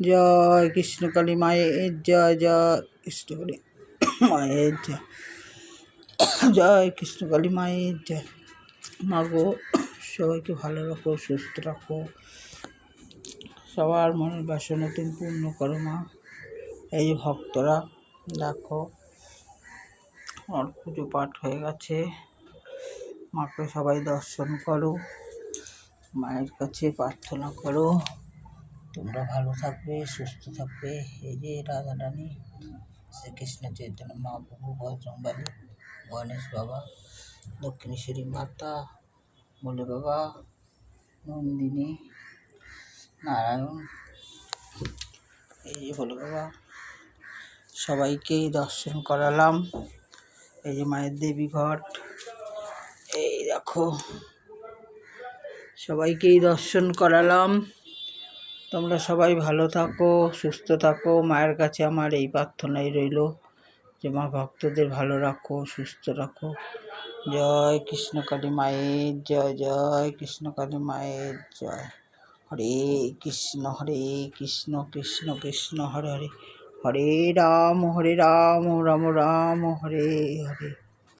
জয় কৃষ্ণকালী মায়ের জয়, জয় কৃষ্ণকালী মায়ের জয়, জয় কৃষ্ণকালী মায়ের জয়। মাগো সবাইকে ভালো রাখো, সুস্থ রাখো, সবার মনের বাসনা তুমি পূর্ণ করো মা। এই যে ভক্তরা দেখো আমার পুজো পাঠ হয়ে গেছে, মাকে সবাই দর্শন করো, মায়ের কাছে প্রার্থনা করো তোমরা ভালো থাকবে, সুস্থ থাকবে। এই যে রাধারানী, শ্রীকৃষ্ণ চৈতন্য মহাপ্রভু, বজরংবলী, গণেশ বাবা, দক্ষিণেশ্বরী মাতা, ভোলে বাবা, নন্দিনী, নারায়ণ, এই যে ভোলে বাবা, সবাইকেই দর্শন করালাম। এই যে মায়ের দেবী ঘট, এই দেখো সবাইকেই দর্শন করালাম। তোমরা সবাই ভালো থাকো, সুস্থ থাকো। মায়ের কাছে আমার এই প্রার্থনাই রইল যে মা ভক্তদের ভালো রাখো, সুস্থ রাখো। জয় কৃষ্ণকালী মায়ের জয়, জয় কৃষ্ণকালী মায়ের জয়। হরে কৃষ্ণ কৃষ্ণ কৃষ্ণ হরে হরে, হরে রাম রাম রাম হরে হরে।